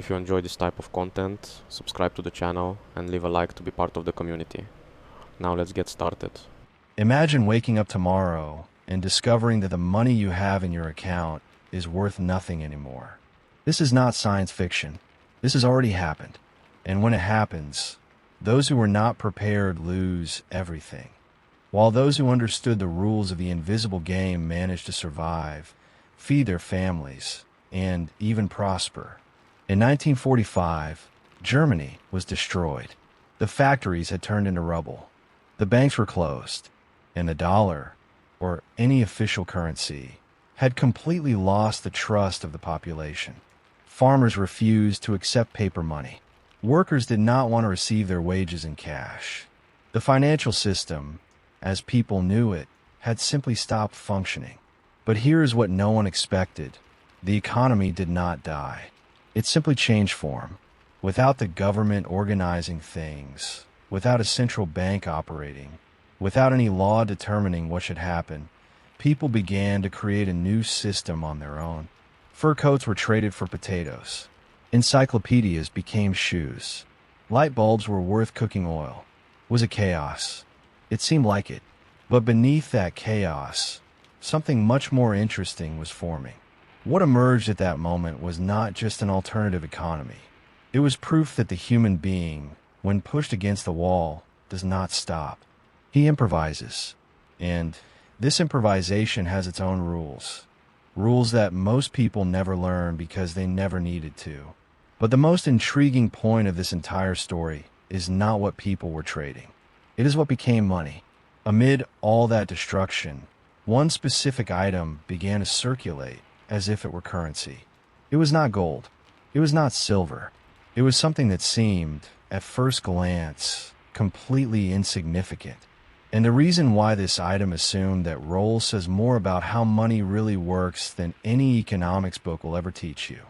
If you enjoy this type of content, subscribe to the channel and leave a like to be part of the community. Now let's get started. Imagine waking up tomorrow and discovering that the money you have in your account is worth nothing anymore. This is not science fiction. This has already happened. And when it happens, those who were not prepared lose everything. While those who understood the rules of the invisible game manage to survive, feed their families, and even prosper. In 1945, Germany was destroyed. The factories had turned into rubble. The banks were closed, and the dollar, or any official currency, had completely lost the trust of the population. Farmers refused to accept paper money. Workers did not want to receive their wages in cash. The financial system, as people knew it, had simply stopped functioning. But here's what no one expected. The economy did not die. It simply changed form. Without the government organizing things, without a central bank operating, without any law determining what should happen, people began to create a new system on their own. Fur coats were traded for potatoes. Encyclopedias became shoes. Light bulbs were worth cooking oil. It was a chaos. It seemed like it. But beneath that chaos, something much more interesting was forming. What emerged at that moment was not just an alternative economy. It was proof that the human being, when pushed against the wall, does not stop. He improvises. And this improvisation has its own rules. Rules that most people never learn because they never needed to. But the most intriguing point of this entire story is not what people were trading. It is what became money. Amid all that destruction, one specific item began to circulate as if it were currency. It was not gold. It was not silver. It was something that seemed, at first glance, completely insignificant. And the reason why this item assumed that role says more about how money really works than any economics book will ever teach you.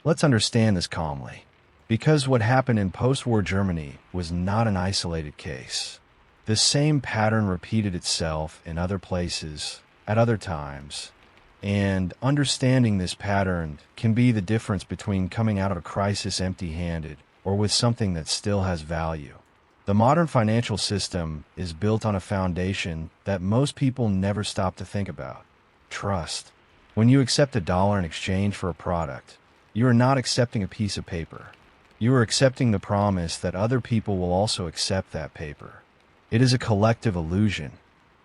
Let's understand this calmly. Because what happened in post-war Germany was not an isolated case. The same pattern repeated itself in other places, at other times. And understanding this pattern can be the difference between coming out of a crisis empty-handed or with something that still has value. The modern financial system is built on a foundation that most people never stop to think about: trust. When you accept a dollar in exchange for a product, you are not accepting a piece of paper. You are accepting the promise that other people will also accept that paper. It is a collective illusion,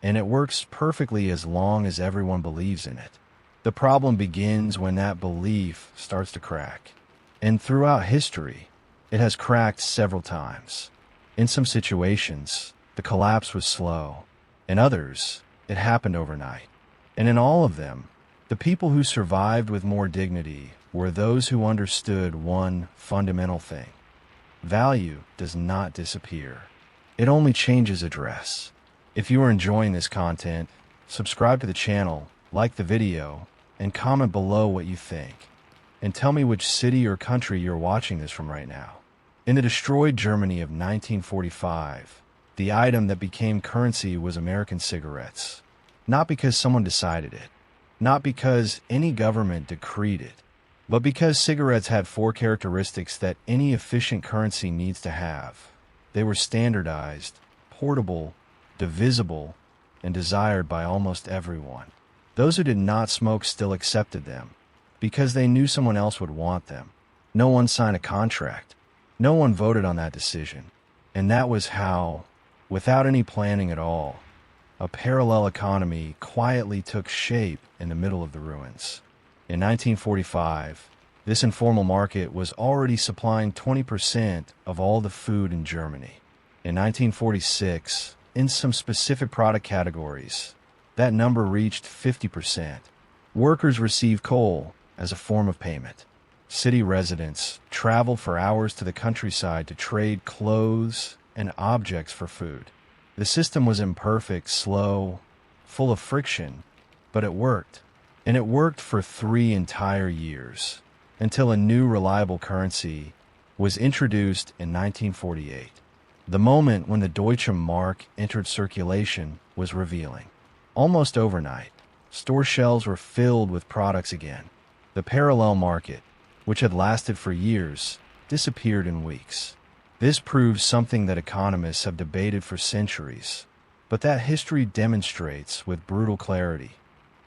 and it works perfectly as long as everyone believes in it. The problem begins when that belief starts to crack. And throughout history, it has cracked several times. In some situations, the collapse was slow. In others, it happened overnight. And in all of them, the people who survived with more dignity were those who understood one fundamental thing. Value does not disappear. It only changes address. If you are enjoying this content, subscribe to the channel, like the video, and comment below what you think. And tell me which city or country you're watching this from right now. In the destroyed Germany of 1945, the item that became currency was American cigarettes. Not because someone decided it, not because any government decreed it, but because cigarettes had four characteristics that any efficient currency needs to have. They were standardized, portable, divisible, and desired by almost everyone. Those who did not smoke still accepted them, because they knew someone else would want them. No one signed a contract. No one voted on that decision. And that was how, without any planning at all, a parallel economy quietly took shape in the middle of the ruins. In 1945, this informal market was already supplying 20% of all the food in Germany. In 1946, in some specific product categories, that number reached 50%. Workers received coal as a form of payment. City residents traveled for hours to the countryside to trade clothes and objects for food. The system was imperfect, slow, full of friction, but it worked. And it worked for 3 entire years, until a new reliable currency was introduced in 1948. The moment when the Deutsche Mark entered circulation was revealing. Almost overnight, store shelves were filled with products again. The parallel market, which had lasted for years, disappeared in weeks. This proves something that economists have debated for centuries, but that history demonstrates with brutal clarity.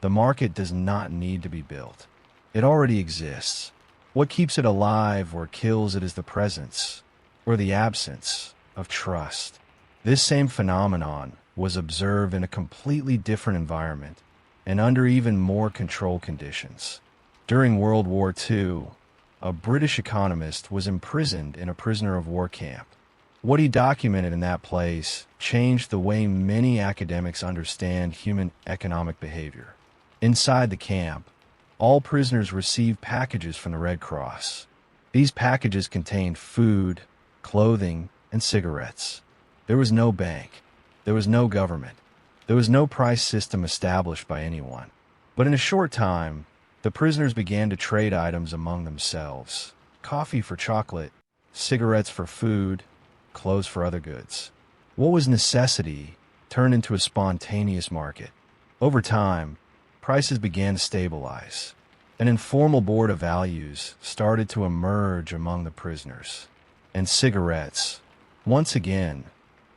The market does not need to be built. It already exists. What keeps it alive or kills it is the presence, or the absence, of trust. This same phenomenon was observed in a completely different environment and under even more controlled conditions. During World War II, a British economist was imprisoned in a prisoner of war camp. What he documented in that place changed the way many academics understand human economic behavior. Inside the camp, all prisoners received packages from the Red Cross. These packages contained food, clothing, and cigarettes. There was no bank. There was no government. There was no price system established by anyone. But in a short time, the prisoners began to trade items among themselves. Coffee for chocolate, cigarettes for food, clothes for other goods. What was necessity turned into a spontaneous market. Over time, prices began to stabilize. An informal board of values started to emerge among the prisoners. And cigarettes, once again,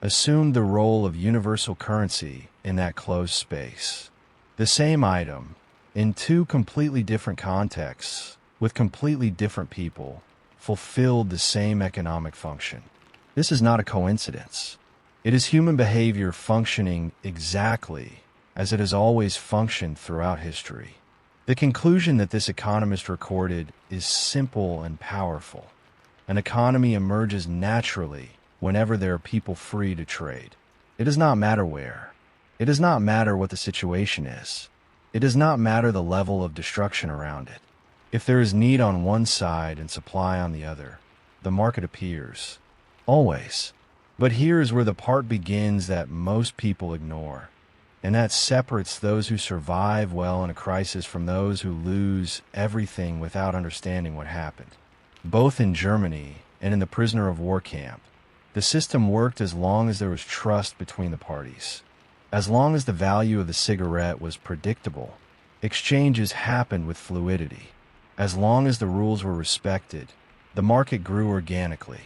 assumed the role of universal currency in that closed space. The same item, in two completely different contexts, with completely different people, fulfilled the same economic function. This is not a coincidence. It is human behavior functioning exactly as it has always functioned throughout history. The conclusion that this economist recorded is simple and powerful. An economy emerges naturally whenever there are people free to trade. It does not matter where. It does not matter what the situation is. It does not matter the level of destruction around it. If there is need on one side and supply on the other, the market appears. Always. But here is where the part begins that most people ignore, and that separates those who survive well in a crisis from those who lose everything without understanding what happened. Both in Germany and in the prisoner of war camp, the system worked as long as there was trust between the parties. As long as the value of the cigarette was predictable, exchanges happened with fluidity. As long as the rules were respected, the market grew organically.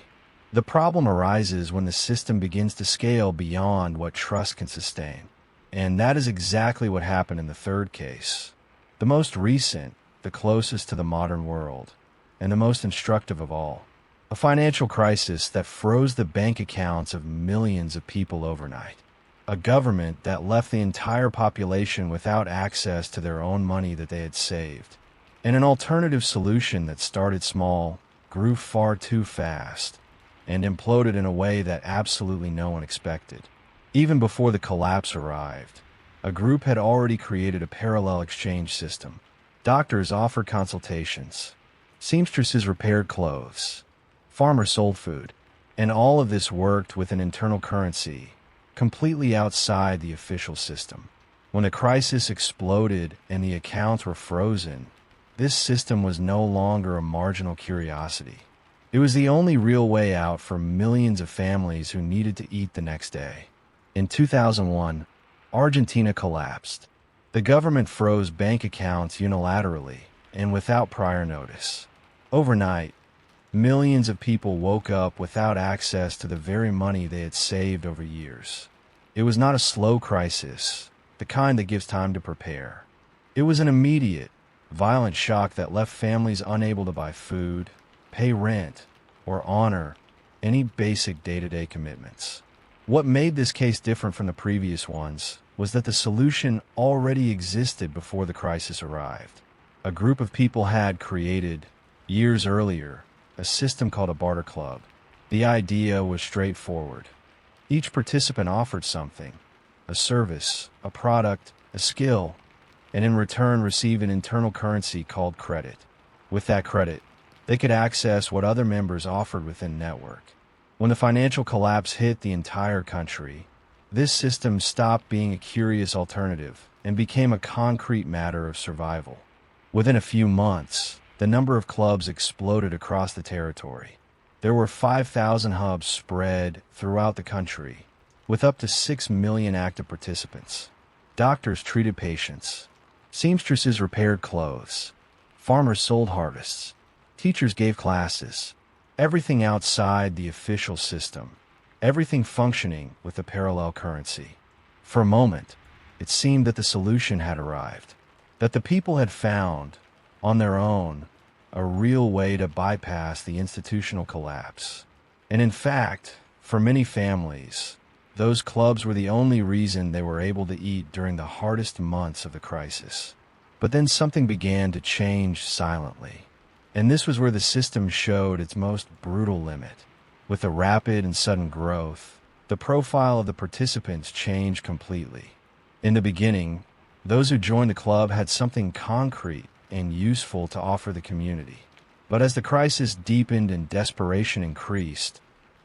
The problem arises when the system begins to scale beyond what trust can sustain. And that is exactly what happened in the third case. The most recent, the closest to the modern world, and the most instructive of all. A financial crisis that froze the bank accounts of millions of people overnight. A government that left the entire population without access to their own money that they had saved. And an alternative solution that started small, grew far too fast, and imploded in a way that absolutely no one expected. Even before the collapse arrived, a group had already created a parallel exchange system. Doctors offered consultations. Seamstresses repaired clothes. Farmers sold food. And all of this worked with an internal currency, completely outside the official system. When the crisis exploded and the accounts were frozen, this system was no longer a marginal curiosity. It was the only real way out for millions of families who needed to eat the next day. In 2001, Argentina collapsed. The government froze bank accounts unilaterally and without prior notice. Overnight, millions of people woke up without access to the very money they had saved over years. It was not a slow crisis, the kind that gives time to prepare. It was an immediate, violent shock that left families unable to buy food, pay rent, or honor any basic day-to-day commitments. What made this case different from the previous ones was that the solution already existed before the crisis arrived. A group of people had created, years earlier, a system called a barter club. The idea was straightforward. Each participant offered something, a service, a product, a skill, and in return received an internal currency called credit. With that credit, they could access what other members offered within the network. When the financial collapse hit the entire country, this system stopped being a curious alternative and became a concrete matter of survival. Within a few months, the number of clubs exploded across the territory. There were 5,000 hubs spread throughout the country, with up to 6 million active participants. Doctors treated patients. Seamstresses repaired clothes. Farmers sold harvests. Teachers gave classes. Everything outside the official system. Everything functioning with a parallel currency. For a moment, it seemed that the solution had arrived. That the people had found, on their own, a real way to bypass the institutional collapse. And in fact, for many families, those clubs were the only reason they were able to eat during the hardest months of the crisis. But then something began to change silently. And this was where the system showed its most brutal limit. With the rapid and sudden growth, the profile of the participants changed completely. In the beginning, those who joined the club had something concrete and useful to offer the community. But as the crisis deepened and desperation increased,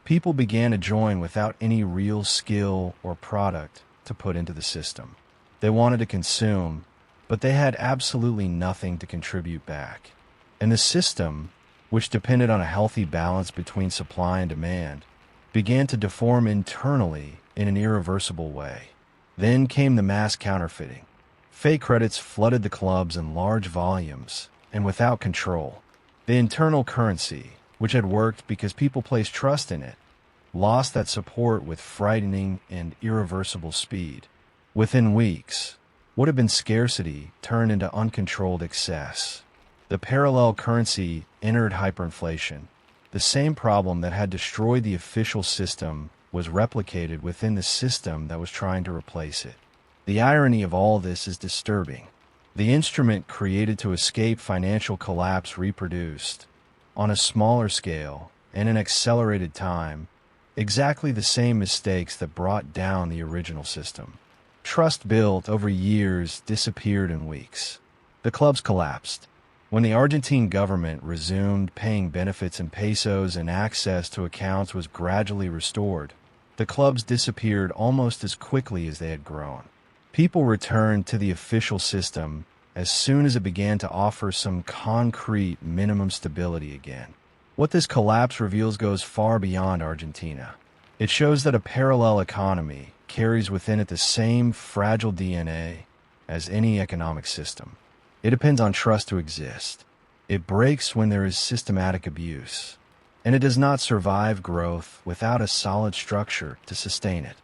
people began to join without any real skill or product to put into the system. They wanted to consume, but they had absolutely nothing to contribute back. And the system, which depended on a healthy balance between supply and demand, began to deform internally in an irreversible way. Then came the mass counterfeiting. Fake credits flooded the clubs in large volumes and without control. The internal currency, which had worked because people placed trust in it, lost that support with frightening and irreversible speed. Within weeks, what had been scarcity turned into uncontrolled excess. The parallel currency entered hyperinflation. The same problem that had destroyed the official system was replicated within the system that was trying to replace it. The irony of all this is disturbing. The instrument created to escape financial collapse reproduced, on a smaller scale and in accelerated time, exactly the same mistakes that brought down the original system. Trust built over years disappeared in weeks. The clubs collapsed. When the Argentine government resumed paying benefits in pesos and access to accounts was gradually restored, the clubs disappeared almost as quickly as they had grown. People returned to the official system as soon as it began to offer some concrete minimum stability again. What this collapse reveals goes far beyond Argentina. It shows that a parallel economy carries within it the same fragile DNA as any economic system. It depends on trust to exist. It breaks when there is systematic abuse. And it does not survive growth without a solid structure to sustain it.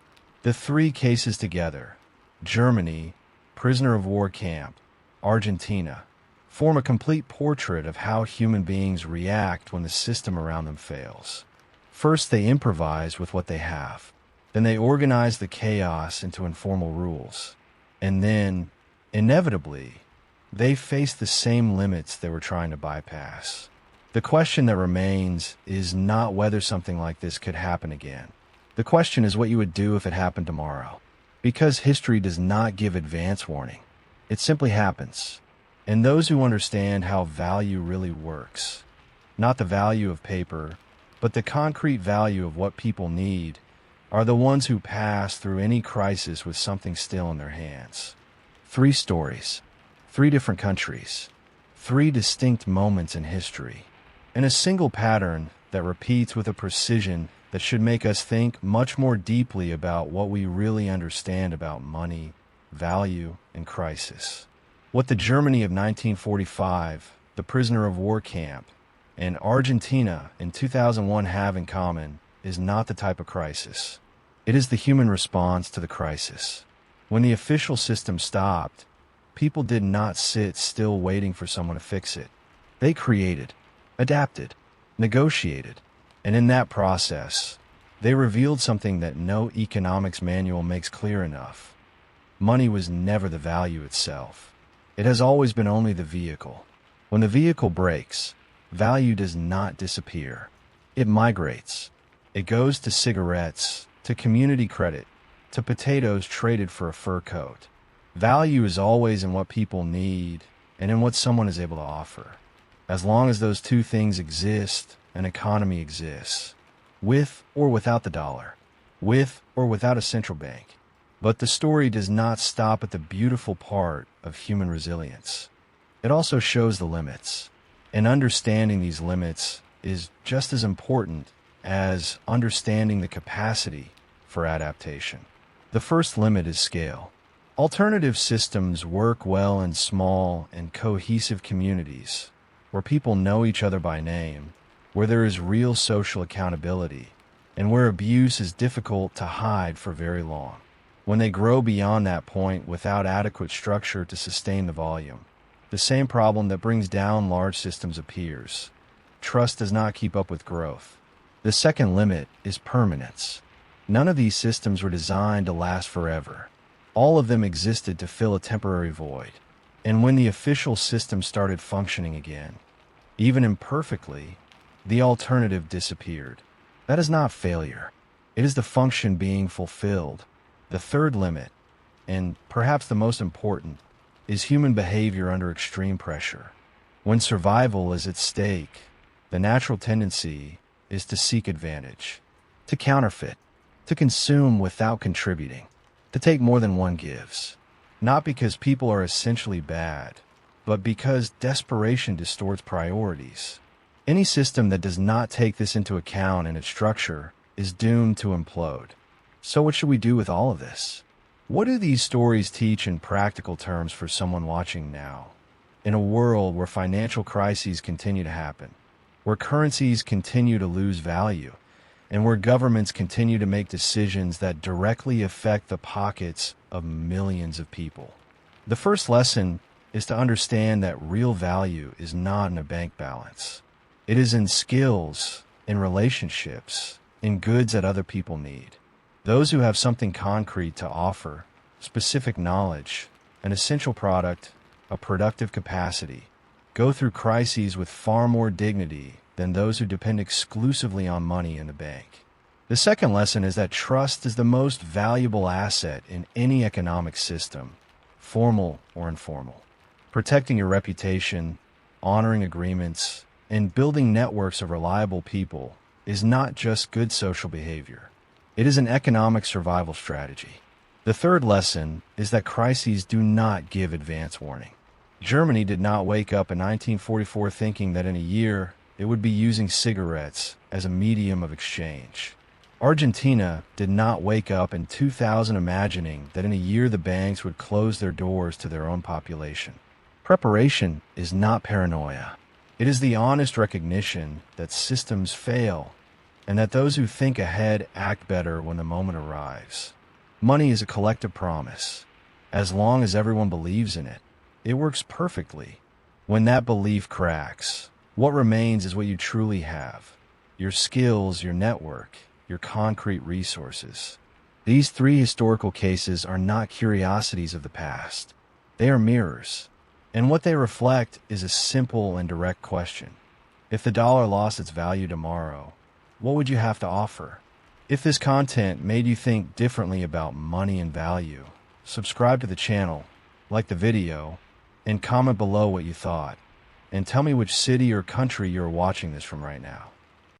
The three cases together, Germany, prisoner of war camp, Argentina, form a complete portrait of how human beings react when the system around them fails. First, they improvise with what they have. Then they organize the chaos into informal rules. And then, inevitably, they face the same limits they were trying to bypass. The question that remains is not whether something like this could happen again. The question is what you would do if it happened tomorrow. Because history does not give advance warning. It simply happens. And those who understand how value really works, not the value of paper, but the concrete value of what people need, are the ones who pass through any crisis with something still in their hands. 3 stories. 3 different countries, 3 distinct moments in history, and a single pattern that repeats with a precision that should make us think much more deeply about what we really understand about money, value, and crisis. What the Germany of 1945, the prisoner of war camp, and Argentina in 2001 have in common is not the type of crisis. It is the human response to the crisis. When the official system stopped, people did not sit still waiting for someone to fix it. They created, adapted, negotiated, and in that process, they revealed something that no economics manual makes clear enough. Money was never the value itself. It has always been only the vehicle. When the vehicle breaks, value does not disappear. It migrates. It goes to cigarettes, to community credit, to potatoes traded for a fur coat. Value is always in what people need and in what someone is able to offer. As long as those 2 things exist, an economy exists. With or without the dollar. With or without a central bank. But the story does not stop at the beautiful part of human resilience. It also shows the limits. And understanding these limits is just as important as understanding the capacity for adaptation. The first limit is scale. Alternative systems work well in small and cohesive communities, where people know each other by name, where there is real social accountability, and where abuse is difficult to hide for very long. When they grow beyond that point without adequate structure to sustain the volume, the same problem that brings down large systems appears. Trust does not keep up with growth. The second limit is permanence. None of these systems were designed to last forever. All of them existed to fill a temporary void. And when the official system started functioning again, even imperfectly, the alternative disappeared. That is not failure. It is the function being fulfilled. The third limit, and perhaps the most important, is human behavior under extreme pressure. When survival is at stake, the natural tendency is to seek advantage, to counterfeit, to consume without contributing, to take more than one gives. Not because people are essentially bad, but because desperation distorts priorities. Any system that does not take this into account in its structure is doomed to implode. So what should we do with all of this? What do these stories teach in practical terms for someone watching now? In a world where financial crises continue to happen, where currencies continue to lose value, and where governments continue to make decisions that directly affect the pockets of millions of people, the first lesson is to understand that real value is not in a bank balance. It is in skills, in relationships, in goods that other people need. Those who have something concrete to offer, specific knowledge, an essential product, a productive capacity, go through crises with far more dignity than those who depend exclusively on money in the bank. The second lesson is that trust is the most valuable asset in any economic system, formal or informal. Protecting your reputation, honoring agreements, and building networks of reliable people is not just good social behavior. It is an economic survival strategy. The third lesson is that crises do not give advance warning. Germany did not wake up in 1944 thinking that in a year it would be using cigarettes as a medium of exchange. Argentina did not wake up in 2000 imagining that in a year the banks would close their doors to their own population. Preparation is not paranoia. It is the honest recognition that systems fail, and that those who think ahead act better when the moment arrives. Money is a collective promise. As long as everyone believes in it, it works perfectly. When that belief cracks, what remains is what you truly have: your skills, your network, your concrete resources. These three historical cases are not curiosities of the past. They are mirrors, and what they reflect is a simple and direct question. If the dollar lost its value tomorrow, what would you have to offer? If this content made you think differently about money and value, subscribe to the channel, like the video, and comment below what you thought. And tell me which city or country you're watching this from right now.